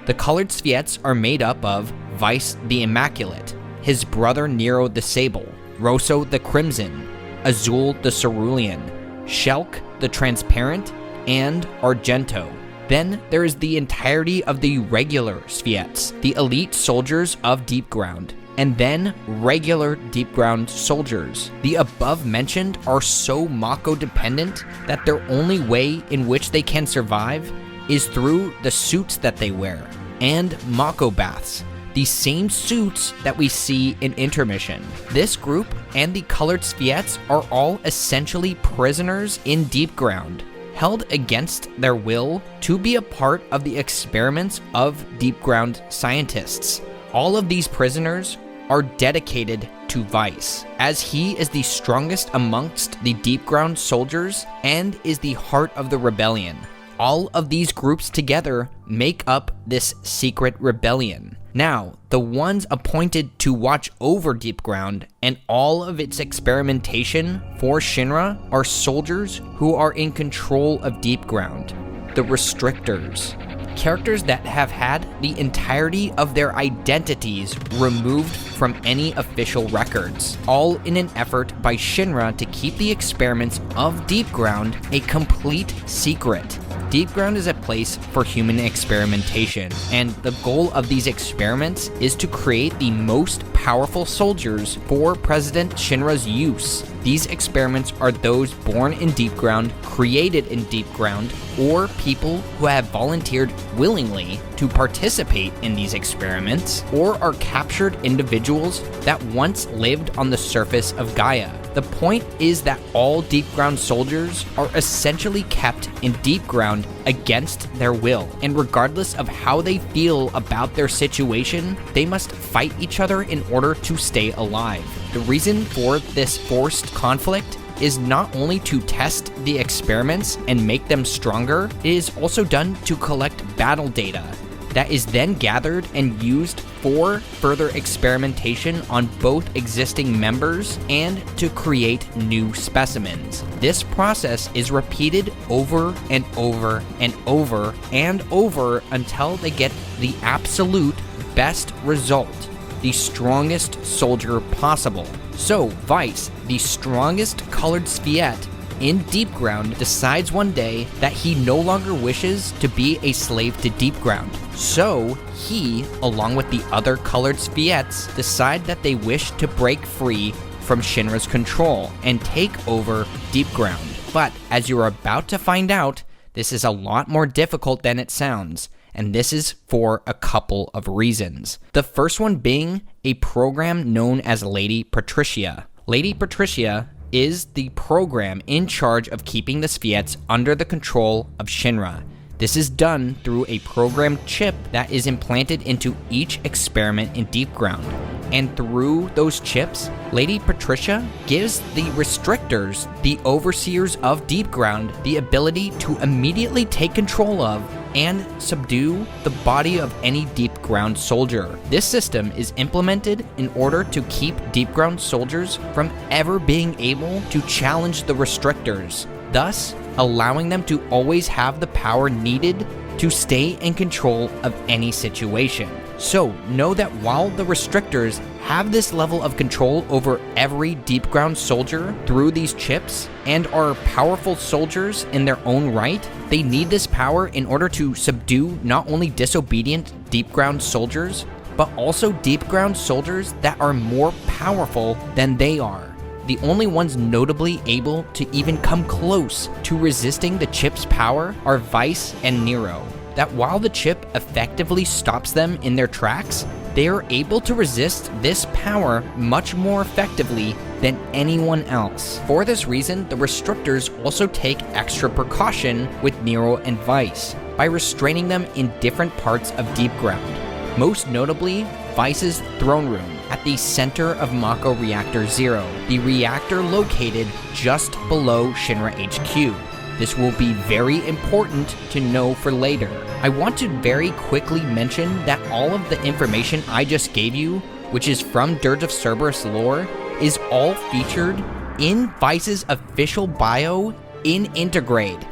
The colored Sviets are made up of Vice the Immaculate, his brother Nero the Sable, Rosso the Crimson, Azul the Cerulean, Shelk the Transparent, and Argento. Then there is the entirety of the regular Sviets, the elite soldiers of Deepground, and then regular Deepground soldiers. The above mentioned are so Mako dependent that their only way in which they can survive is through the suits that they wear, and Mako baths, the same suits that we see in Intermission. This group and the colored Sviets are all essentially prisoners in Deepground, held against their will to be a part of the experiments of Deepground scientists. All of these prisoners are dedicated to Vice, as he is the strongest amongst the Deepground soldiers and is the heart of the rebellion. All of these groups together make up this secret rebellion. Now, the ones appointed to watch over Deepground and all of its experimentation for Shinra are soldiers who are in control of Deepground, the Restrictors. Characters that have had the entirety of their identities removed from any official records, all in an effort by Shinra to keep the experiments of Deepground a complete secret. Deepground is a place for human experimentation, and the goal of these experiments is to create the most powerful soldiers for President Shinra's use. These experiments are those born in Deepground, created in Deepground, or people who have volunteered willingly to participate in these experiments, or are captured individuals that once lived on the surface of Gaia. The point is that all Deepground soldiers are essentially kept in Deepground against their will, and regardless of how they feel about their situation, they must fight each other in order to stay alive. The reason for this forced conflict is not only to test the experiments and make them stronger, it is also done to collect battle data that is then gathered and used for further experimentation on both existing members and to create new specimens. This process is repeated over and over and over and over until they get the absolute best result, the strongest soldier possible. So Vice, the strongest colored Sviet in Deepground, decides one day that he no longer wishes to be a slave to Deepground. So he, along with the other colored Sviets, decide that they wish to break free from Shinra's control and take over Deepground. But as you're about to find out, this is a lot more difficult than it sounds, and this is for a couple of reasons. The first one being a program known as Lady Patricia. Lady Patricia is the program in charge of keeping the Sviets under the control of Shinra. This is done through a programmed chip that is implanted into each experiment in Deepground. And through those chips, Lady Patricia gives the Restrictors, the overseers of Deepground, the ability to immediately take control of and subdue the body of any Deepground soldier. This system is implemented in order to keep Deepground soldiers from ever being able to challenge the Restrictors, thus allowing them to always have the power needed to stay in control of any situation. So know that while the Restrictors have this level of control over every Deepground soldier through these chips and are powerful soldiers in their own right, they need this power in order to subdue not only disobedient Deepground soldiers, but also Deepground soldiers that are more powerful than they are. The only ones notably able to even come close to resisting the chip's power are Vice and Nero. That while the chip effectively stops them in their tracks, they are able to resist this power much more effectively than anyone else. For this reason, the Restrictors also take extra precaution with Nero and Vice by restraining them in different parts of Deepground. Most notably, Vice's throne room at the center of Mako Reactor 0, the reactor located just below Shinra HQ. This will be very important to know for later. I want to very quickly mention that all of the information I just gave you, which is from Dirge of Cerberus lore, is all featured in Vice's official bio in Intergrade.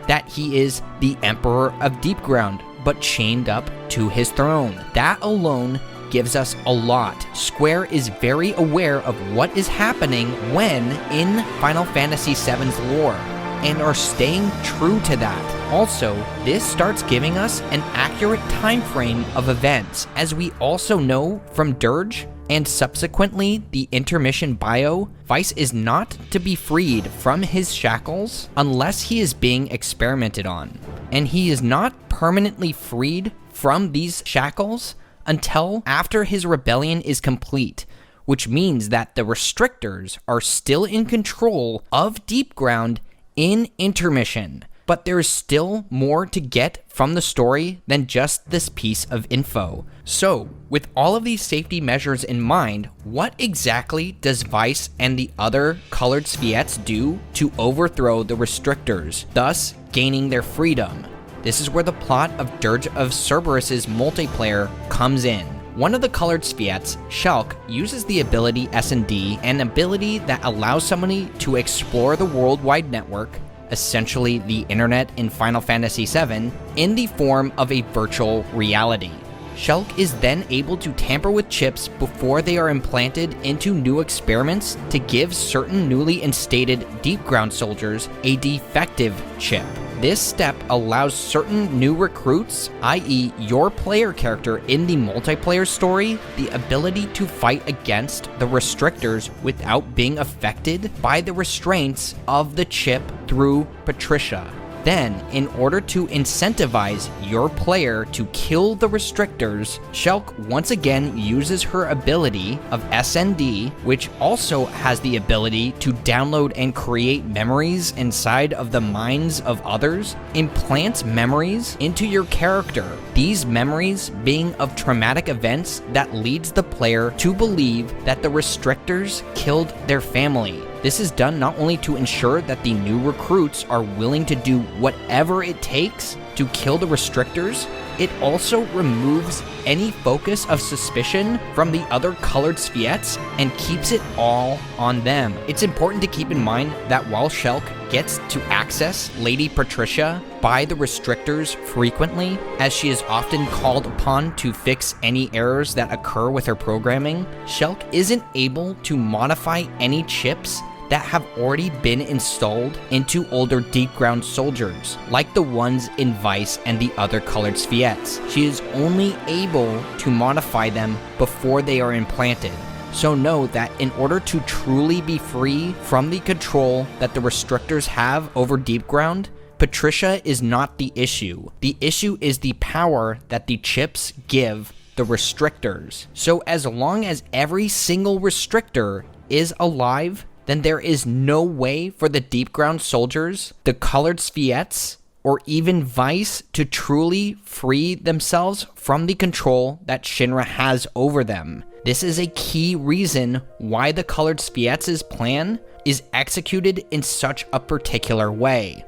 That he is the Emperor of Deepground, but chained up to his throne. That alone gives us a lot. Square is very aware of what is happening when in Final Fantasy VII's lore, and are staying true to that. Also, this starts giving us an accurate time frame of events, as we also know from Dirge and subsequently the intermission bio, Weiss is not to be freed from his shackles unless he is being experimented on. And he is not permanently freed from these shackles until after his rebellion is complete, which means that the restrictors are still in control of Deepground in intermission. But there's still more to get from the story than just this piece of info. So, with all of these safety measures in mind, what exactly does Weiss and the other colored Sviets do to overthrow the restrictors, thus gaining their freedom? This is where the plot of Dirge of Cerberus's multiplayer comes in. One of the colored Sviets, Shulk, uses the ability S&D, an ability that allows somebody to explore the worldwide network, essentially the internet in Final Fantasy VII, in the form of a virtual reality. Shulk is then able to tamper with chips before they are implanted into new experiments to give certain newly instated Deepground soldiers a defective chip. This step allows certain new recruits, i.e. your player character in the multiplayer story, the ability to fight against the restrictors without being affected by the restraints of the chip through Patricia. Then, in order to incentivize your player to kill the restrictors, Shulk once again uses her ability of SND, which also has the ability to download and create memories inside of the minds of others, implants memories into your character. These memories being of traumatic events that leads the player to believe that the restrictors killed their family. This is done not only to ensure that the new recruits are willing to do whatever it takes to kill the restrictors, it also removes any focus of suspicion from the other colored Sviets and keeps it all on them. It's important to keep in mind that while Shulk gets to access Lady Patricia by the restrictors frequently, as she is often called upon to fix any errors that occur with her programming, Shulk isn't able to modify any chips that have already been installed into older Deepground soldiers, like the ones in Weiss and the other colored Sviets. She is only able to modify them before they are implanted. So know that in order to truly be free from the control that the restrictors have over Deepground, Patricia is not the issue. The issue is the power that the chips give the restrictors. So as long as every single restrictor is alive, then there is no way for the Deepground soldiers, the colored Sviets, or even Weiss to truly free themselves from the control that Shinra has over them. This is a key reason why the colored Sviets' plan is executed in such a particular way.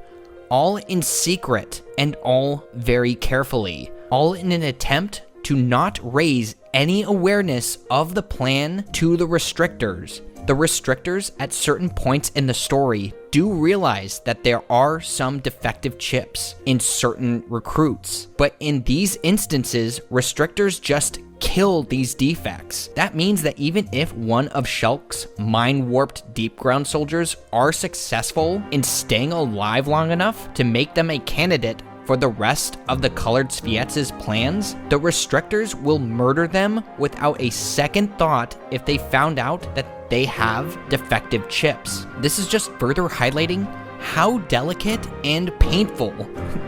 All in secret and all very carefully. All in an attempt to not raise any awareness of the plan to the restrictors. The restrictors at certain points in the story do realize that there are some defective chips in certain recruits, but in these instances, restrictors just kill these defects. That means that even if one of Shulk's mind-warped Deepground soldiers are successful in staying alive long enough to make them a candidate for the rest of the colored Sviets' plans, the restrictors will murder them without a second thought if they found out that they have defective chips. This is just further highlighting how delicate and painful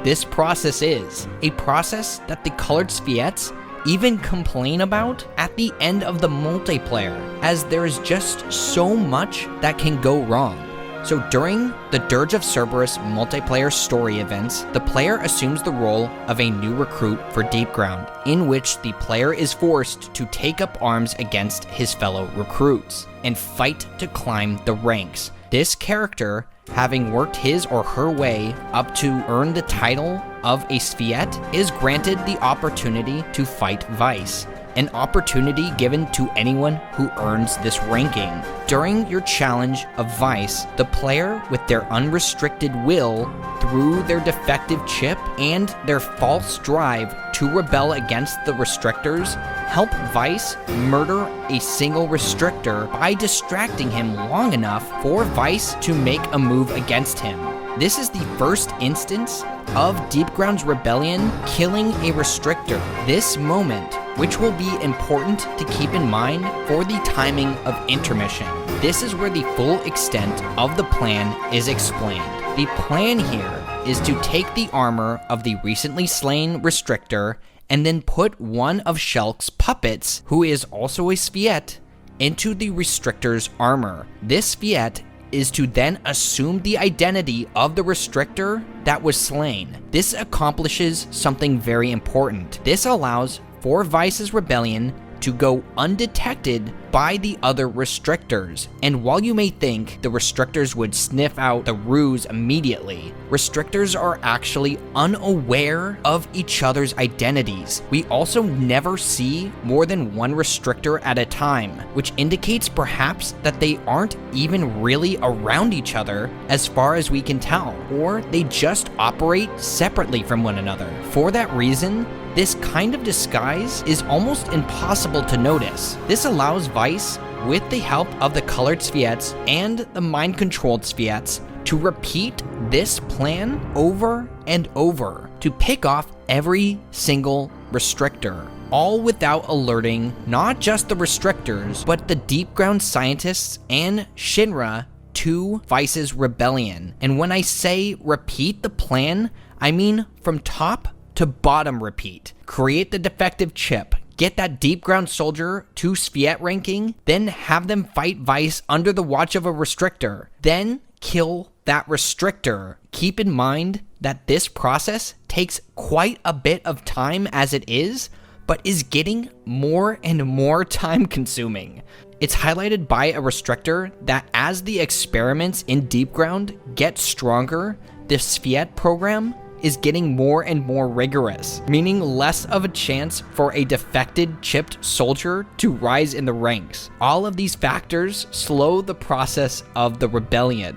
this process is. A process that the colored Sviets even complain about at the end of the multiplayer, as there is just so much that can go wrong. So during the Dirge of Cerberus multiplayer story events, the player assumes the role of a new recruit for Deepground, in which the player is forced to take up arms against his fellow recruits and fight to climb the ranks. This character, having worked his or her way up to earn the title of a Sviet, is granted the opportunity to fight Weiss. an opportunity given to anyone who earns this ranking. During your challenge of Vice, the player with their unrestricted will through their defective chip and their false drive to rebel against the restrictors help Vice murder a single restrictor by distracting him long enough for Vice to make a move against him. This is the first instance of Deepground's rebellion killing a restrictor. This moment, which will be important to keep in mind for the timing of intermission. This is where the full extent of the plan is explained. The plan here is to take the armor of the recently slain restrictor and then put one of Shulk's puppets, who is also a Sviet, into the restrictor's armor. This Sviet is to then assume the identity of the restrictor that was slain. This accomplishes something very important. This allows for Vice's rebellion to go undetected by the other restrictors. And while you may think the restrictors would sniff out the ruse immediately, restrictors are actually unaware of each other's identities. We also never see more than one restrictor at a time, which indicates perhaps that they aren't even really around each other as far as we can tell, or they just operate separately from one another. For that reason, this kind of disguise is almost impossible to notice. This allows Vice, with the help of the colored Sviets and the mind-controlled Sviets, to repeat this plan over and over to pick off every single restrictor, all without alerting not just the restrictors, but the Deepground scientists and Shinra to Vice's rebellion. And when I say repeat the plan, I mean from top to bottom repeat. Create the defective chip, get that Deepground soldier to Sviet ranking, then have them fight Vice under the watch of a restrictor, then kill that restrictor. Keep in mind that this process takes quite a bit of time as it is, but is getting more and more time consuming. It's highlighted by a restrictor that as the experiments in Deepground get stronger, the Sviet program is getting more and more rigorous, meaning less of a chance for a defected chipped soldier to rise in the ranks. All of these factors slow the process of the rebellion.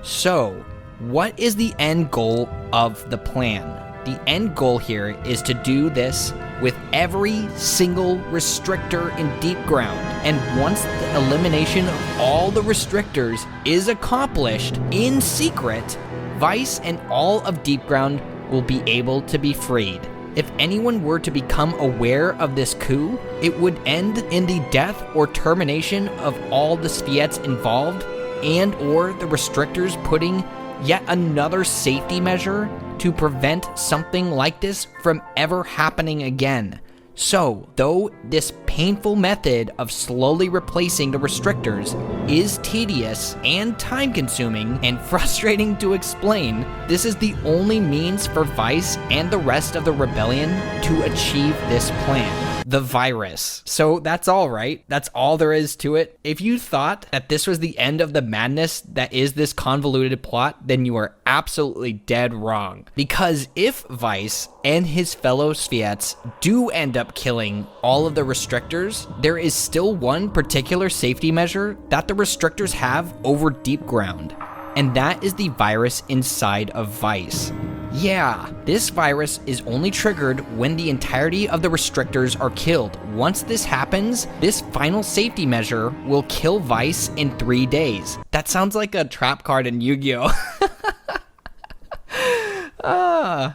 So, what is the end goal of the plan? The end goal here is to do this with every single restrictor in Deepground. And once the elimination of all the restrictors is accomplished in secret, Vice and all of Deepground will be able to be freed. If anyone were to become aware of this coup, it would end in the death or termination of all the Sviets involved, and or the restrictors putting yet another safety measure to prevent something like this from ever happening again. So, though this painful method of slowly replacing the restrictors is tedious and time-consuming and frustrating to explain, this is the only means for Vice and the rest of the rebellion to achieve this plan. The virus. So that's all, right? That's all there is to it. If you thought that this was the end of the madness that is this convoluted plot, then you are absolutely dead wrong. Because if Vice and his fellow Sviets do end up killing all of the restrictors, there is still one particular safety measure that the restrictors have over Deepground, and that is the virus inside of Vice. Yeah, this virus is only triggered when the entirety of the restrictors are killed. Once this happens, this final safety measure will kill Vice in 3 days. That sounds like a trap card in Yu-Gi-Oh!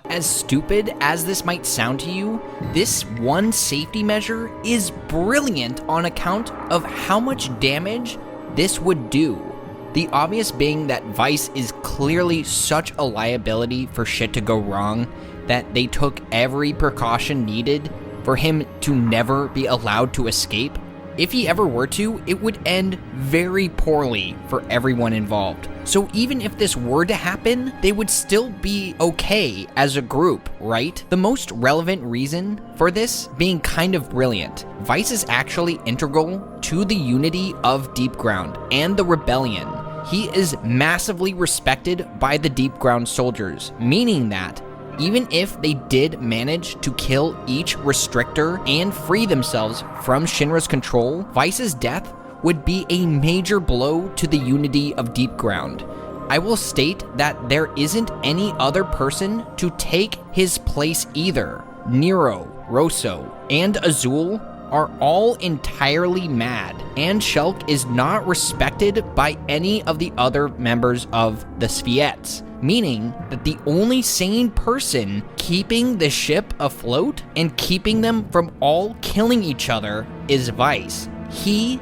As stupid as this might sound to you, this one safety measure is brilliant on account of how much damage this would do. The obvious being that Vice is clearly such a liability for shit to go wrong that they took every precaution needed for him to never be allowed to escape. If he ever were to, it would end very poorly for everyone involved. So even if this were to happen, they would still be okay as a group, right? The most relevant reason for this being kind of brilliant, Vice is actually integral to the unity of Deepground and the rebellion. He is massively respected by the Deepground soldiers, meaning that Even if they did manage to kill each restrictor and free themselves from Shinra's control, Vice's death would be a major blow to the unity of Deepground. I will state that there isn't any other person to take his place either. Nero, Rosso, and Azul are all entirely mad, and Shulk is not respected by any of the other members of the Spheats, meaning that the only sane person keeping the ship afloat and keeping them from all killing each other is Vice. He,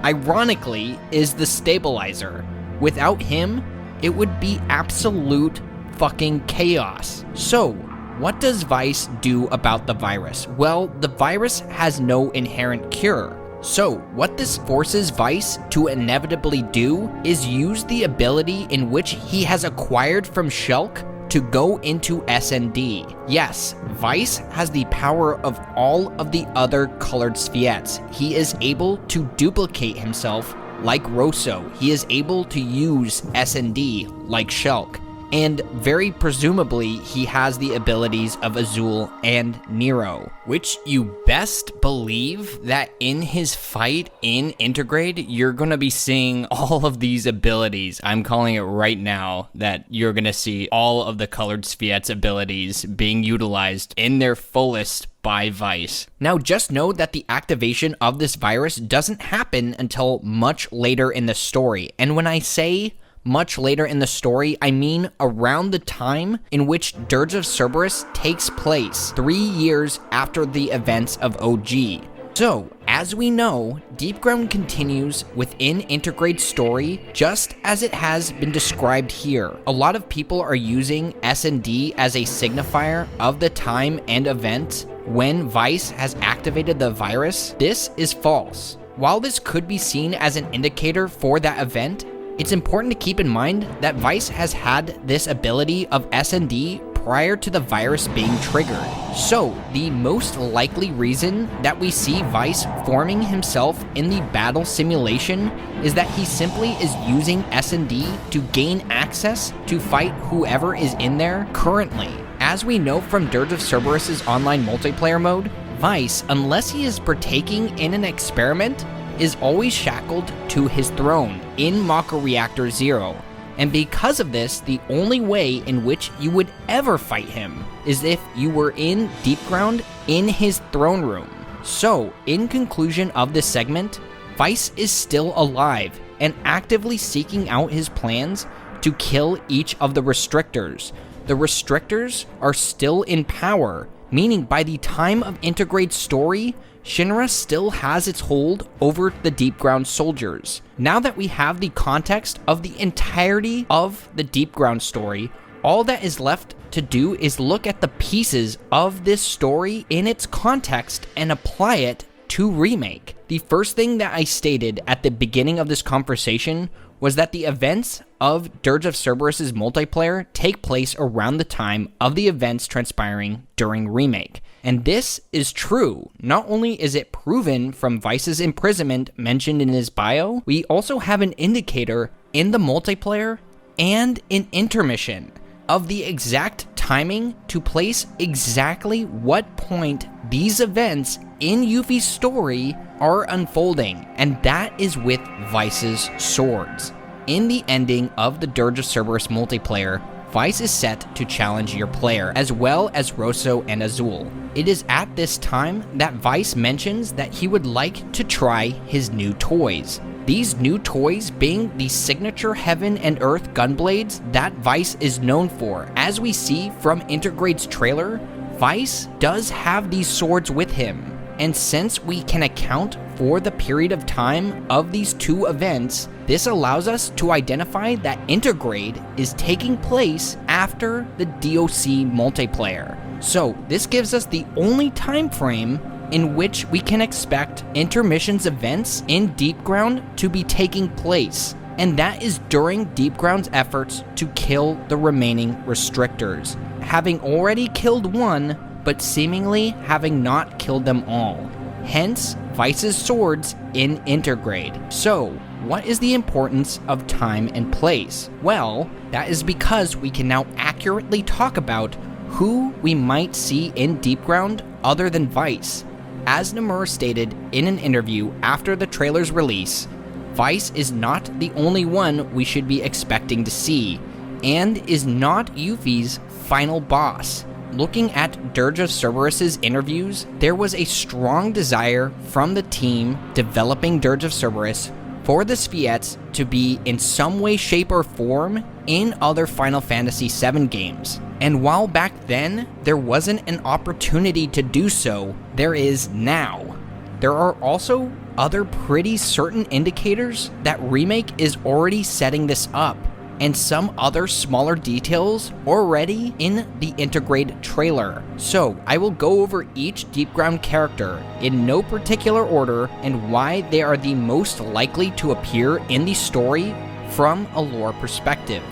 ironically, is the stabilizer. Without him, it would be absolute fucking chaos. So, what does Vice do about the virus? Well, the virus has no inherent cure. So, what this forces Vice to inevitably do is use the ability in which he has acquired from Shulk to go into S&D. Yes, Vice has the power of all of the other colored Spheats. He is able to duplicate himself like Rosso. He is able to use S&D like Shulk. And very presumably, he has the abilities of Azul and Nero, which you best believe that in his fight in Intergrade, you're going to be seeing all of these abilities. I'm calling it right now that you're going to see all of the colored Spheats abilities being utilized in their fullest by Vice. Now, just know that the activation of this virus doesn't happen until much later in the story. And when I say much later in the story, I mean around the time in which Dirge of Cerberus takes place, 3 years after the events of OG. So, as we know, Deepground continues within Intergrade's story just as it has been described here. A lot of people are using S&D as a signifier of the time and event when Vice has activated the virus. This is false. While this could be seen as an indicator for that event, it's important to keep in mind that Vice has had this ability of S&D prior to the virus being triggered. So, the most likely reason that we see Vice forming himself in the battle simulation is that he simply is using S&D to gain access to fight whoever is in there currently. As we know from Dirge of Cerberus's online multiplayer mode, Vice, unless he is partaking in an experiment, is always shackled to his throne in Mako Reactor 0. And because of this, the only way in which you would ever fight him is if you were in Deepground in his throne room. So, in conclusion of this segment, Vice is still alive and actively seeking out his plans to kill each of the restrictors. The restrictors are still in power, meaning by the time of Intergrade's story, Shinra still has its hold over the Deepground soldiers. Now that we have the context of the entirety of the Deepground story, all that is left to do is look at the pieces of this story in its context and apply it to Remake. The first thing that I stated at the beginning of this conversation was that the events of Dirge of Cerberus's multiplayer take place around the time of the events transpiring during Remake. And this is true. Not only is it proven from Vice's imprisonment mentioned in his bio, we also have an indicator in the multiplayer and in intermission of the exact timing to place exactly what point these events in Yuffie's story are unfolding, and that is with Vice's swords. In the ending of the Dirge of Cerberus multiplayer, Vice is set to challenge your player, as well as Rosso and Azul. It is at this time that Vice mentions that he would like to try his new toys. These new toys being the signature Heaven and Earth gunblades that Vice is known for. As we see from Intergrade's trailer, Vice does have these swords with him. And since we can account for the period of time of these two events, this allows us to identify that Intergrade is taking place after the DOC multiplayer. So this gives us the only time frame in which we can expect intermissions events in Deepground to be taking place, and that is during Deepground's efforts to kill the remaining restrictors, having already killed one, but seemingly having not killed them all. Hence, Vice's swords in Intergrade. So, what is the importance of time and place? Well, that is because we can now accurately talk about who we might see in Deepground other than Vice. As Nomura stated in an interview after the trailer's release, Vice is not the only one we should be expecting to see, and is not Yuffie's final boss. Looking at Dirge of Cerberus's interviews, there was a strong desire from the team developing Dirge of Cerberus for the Sphettes to be in some way, shape, or form in other Final Fantasy VII games. And while back then there wasn't an opportunity to do so, there is now. There are also other pretty certain indicators that Remake is already setting this up, and some other smaller details already in the Integrate trailer. So I will go over each Deepground character in no particular order and why they are the most likely to appear in the story from a lore perspective.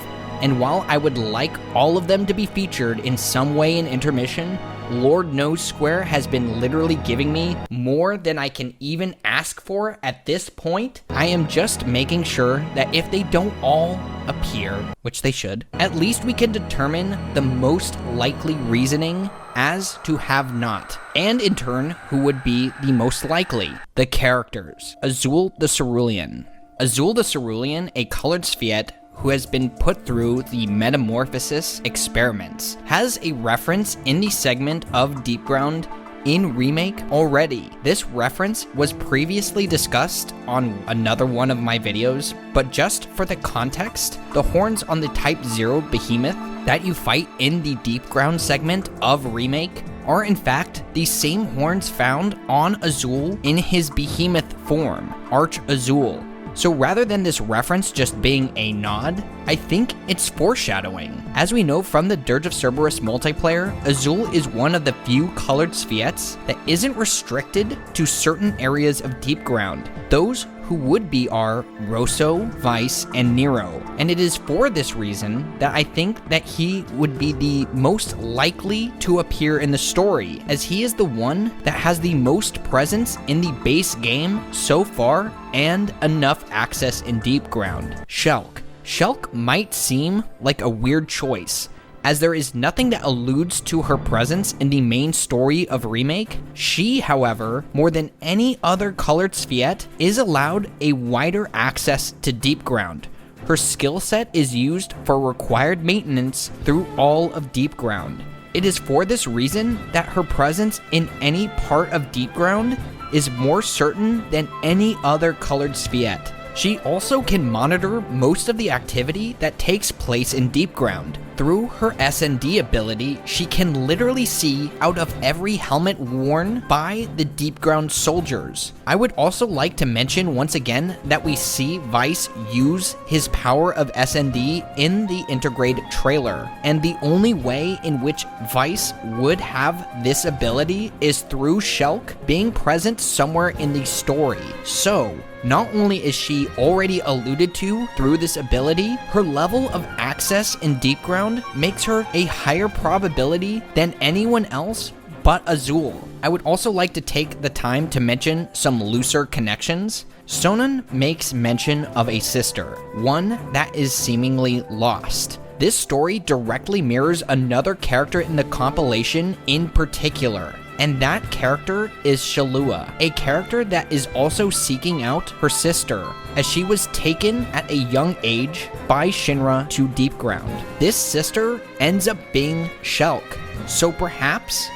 And while I would like all of them to be featured in some way in Intermission, Lord knows Square has been literally giving me more than I can even ask for at this point. I am just making sure that if they don't all appear, which they should, at least we can determine the most likely reasoning as to have not, and in turn, who would be the most likely. The characters. Azul the Cerulean. Azul the Cerulean, a colored Sphiette who has been put through the metamorphosis experiments, has a reference in the segment of Deepground in Remake already. This reference was previously discussed on another one of my videos, but just for the context, the horns on the Type 0 behemoth that you fight in the Deepground segment of Remake are in fact the same horns found on Azul in his behemoth form, Arch Azul. So rather than this reference just being a nod, I think it's foreshadowing. As we know from the Dirge of Cerberus multiplayer, Azul is one of the few colored Sphettes that isn't restricted to certain areas of Deepground. Those who would be are Rosso, Vice, and Nero. And it is for this reason that I think that he would be the most likely to appear in the story, as he is the one that has the most presence in the base game so far and enough access in Deepground. Shulk. Shulk might seem like a weird choice, as there is nothing that alludes to her presence in the main story of Remake. She, however, more than any other colored Sphiette, is allowed a wider access to Deepground. Her skill set is used for required maintenance through all of Deepground. It is for this reason that her presence in any part of Deepground is more certain than any other colored Sphiette. She also can monitor most of the activity that takes place in Deepground. Through her S&D ability, she can literally see out of every helmet worn by the Deepground soldiers. I would also like to mention once again that we see Vice use his power of S&D in the Integrate trailer, and the only way in which Vice would have this ability is through Shulk being present somewhere in the story. So, not only is she already alluded to through this ability, her level of access in Deepground makes her a higher probability than anyone else but Azul. I would also like to take the time to mention some looser connections. Sonon makes mention of a sister, one that is seemingly lost. This story directly mirrors another character in the compilation in particular, and that character is Shalua, a character that is also seeking out her sister, as she was taken at a young age by Shinra to Deepground. This sister ends up being Shulk, so perhaps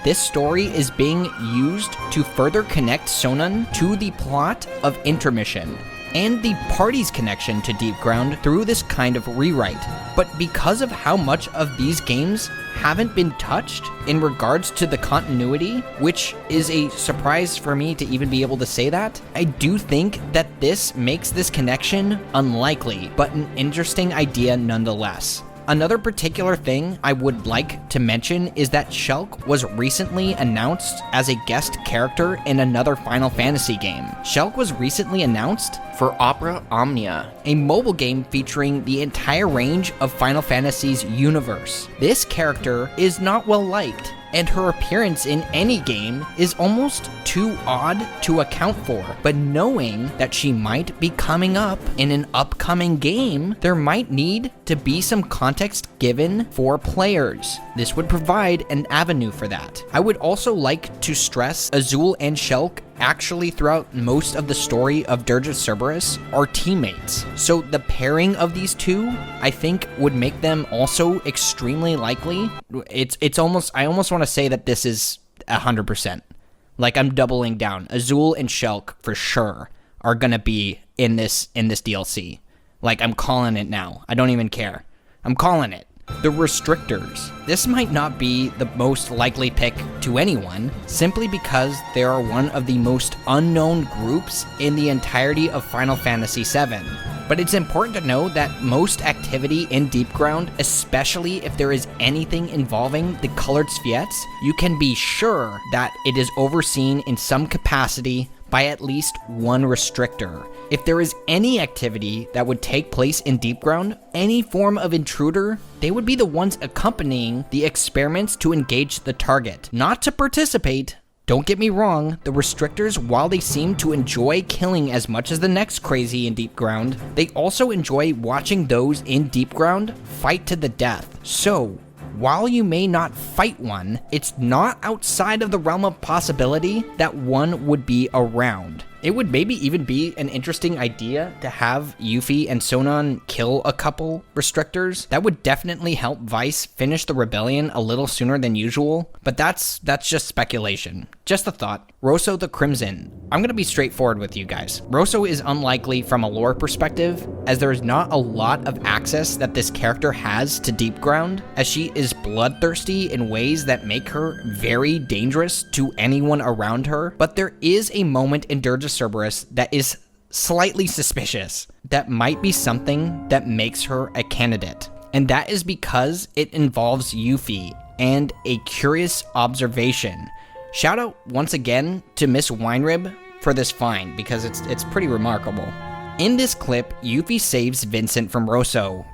this story is being used to further connect Sonon to the plot of Intermission, and the party's connection to Deepground through this kind of rewrite. But because of how much of these games haven't been touched in regards to the continuity, which is a surprise for me to even be able to say that, I do think that this makes this connection unlikely, but an interesting idea nonetheless. Another particular thing I would like to mention is that Shulk was recently announced as a guest character in another Final Fantasy game. Shulk was recently announced for Opera Omnia, a mobile game featuring the entire range of Final Fantasy's universe. This character is not well liked, and her appearance in any game is almost too odd to account for. But knowing that she might be coming up in an upcoming game, there might need to be some context given for players. This would provide an avenue for that. I would also like to stress Azul and Shulk actually throughout most of the story of Dirge of Cerberus are teammates. So the pairing of these two, I think, would make them also extremely likely. It's almost, I almost want to say that this is 100%. Like, I'm doubling down. Azul and Shulk for sure are gonna be in this DLC. Like, I'm calling it now. I don't even care. I'm calling it. The Restrictors. This might not be the most likely pick to anyone, simply because they are one of the most unknown groups in the entirety of Final Fantasy VII. But it's important to know that most activity in Deepground, especially if there is anything involving the colored Sviets, you can be sure that it is overseen in some capacity by at least one restrictor. If there is any activity that would take place in Deepground, any form of intruder, they would be the ones accompanying the experiments to engage the target, not to participate. Don't get me wrong, the restrictors, while they seem to enjoy killing as much as the next crazy in Deepground, they also enjoy watching those in Deepground fight to the death. So, while you may not fight one, it's not outside of the realm of possibility that one would be around. It would maybe even be an interesting idea to have Yuffie and Sonon kill a couple restrictors. That would definitely help Vice finish the rebellion a little sooner than usual, but that's just speculation. Just a thought. Rosso the Crimson. I'm gonna be straightforward with you guys. Rosso is unlikely from a lore perspective, as there is not a lot of access that this character has to Deepground, as she is bloodthirsty in ways that make her very dangerous to anyone around her. But there is a moment in Dirge of Cerberus that is slightly suspicious. That might be something that makes her a candidate. And that is because it involves Yuffie and a curious observation. Shout out once again to Miss Winerib for this find, because it's pretty remarkable. In this clip, Yuffie saves Vincent from Rosso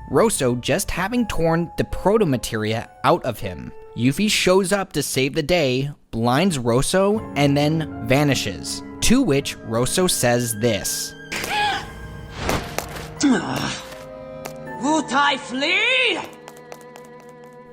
just having torn the proto-materia out of him. Yuffie shows up to save the day, blinds Rosso, and then vanishes. To which Rosso says this. Would I flee?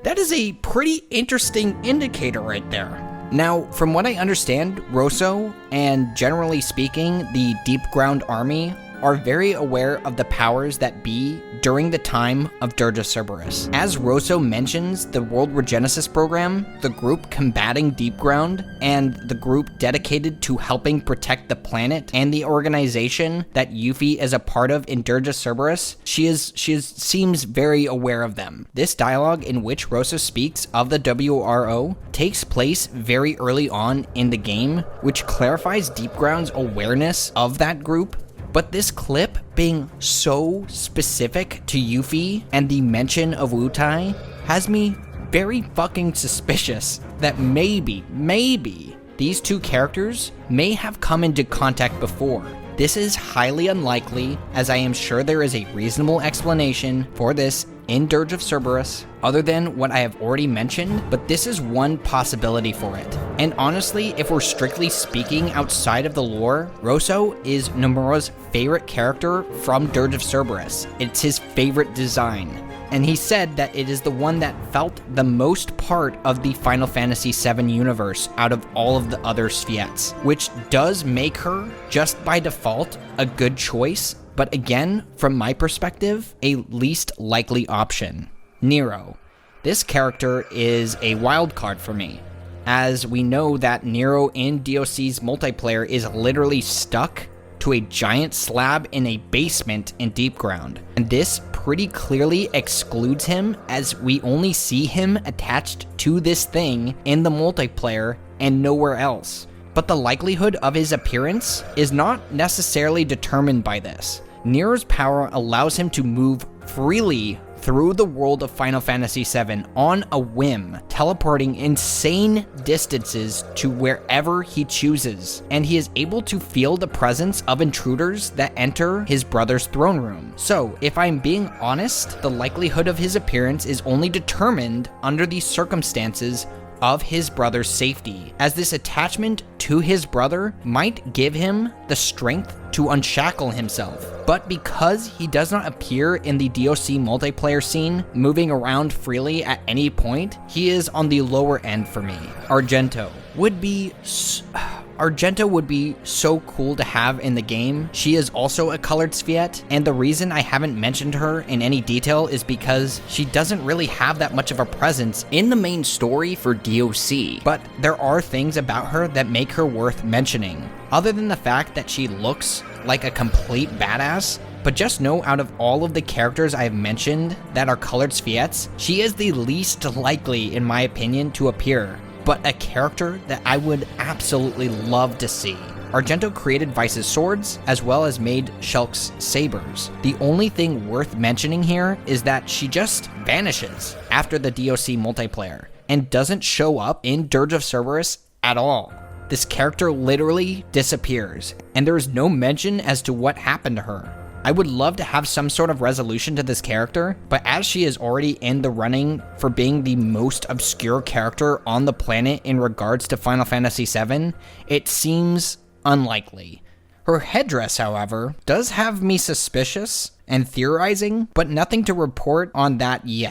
That is a pretty interesting indicator right there. Now, from what I understand, Rosso, and generally speaking, the Deepground army, are very aware of the powers that be during the time of Dirge of Cerberus. As Rosso mentions the World Regenesis program, the group combating Deepground, and the group dedicated to helping protect the planet, and the organization that Yuffie is a part of in Dirge of Cerberus, she seems very aware of them. This dialogue in which Rosso speaks of the WRO takes place very early on in the game, which clarifies Deepground's awareness of that group. But this clip being so specific to Yuffie and the mention of Wutai has me very fucking suspicious that maybe these two characters may have come into contact before. This is highly unlikely, as I am sure there is a reasonable explanation for this in Dirge of Cerberus, other than what I have already mentioned, but this is one possibility for it. And honestly, if we're strictly speaking outside of the lore, Rosso is Nomura's favorite character from Dirge of Cerberus. It's his favorite design. And he said that it is the one that felt the most part of the Final Fantasy VII universe out of all of the other Sviets, which does make her, just by default, a good choice, but again, from my perspective, a least likely option. Nero. This character is a wild card for me, as we know that Nero in DOC's multiplayer is literally stuck to a giant slab in a basement in Deepground, and this pretty clearly excludes him, as we only see him attached to this thing in the multiplayer and nowhere else. But the likelihood of his appearance is not necessarily determined by this. Nero's power allows him to move freely through the world of Final Fantasy VII on a whim, teleporting insane distances to wherever he chooses, and he is able to feel the presence of intruders that enter his brother's throne room. So, if I'm being honest, the likelihood of his appearance is only determined under these circumstances of his brother's safety, as this attachment to his brother might give him the strength to unshackle himself. But because he does not appear in the DOC multiplayer scene, moving around freely at any point, he is on the lower end for me. Argento would be so cool to have in the game. She is also a colored Sviet, and the reason I haven't mentioned her in any detail is because she doesn't really have that much of a presence in the main story for DOC, but there are things about her that make her worth mentioning. Other than the fact that she looks like a complete badass, but just know out of all of the characters I've mentioned that are colored Sviets, she is the least likely, in my opinion, to appear, but a character that I would absolutely love to see. Argento created Vice's swords, as well as made Shulk's sabers. The only thing worth mentioning here is that she just vanishes after the DOC multiplayer, and doesn't show up in Dirge of Cerberus at all. This character literally disappears, and there is no mention as to what happened to her. I would love to have some sort of resolution to this character, but as she is already in the running for being the most obscure character on the planet in regards to Final Fantasy VII, it seems unlikely. Her headdress, however, does have me suspicious and theorizing, but nothing to report on that yet.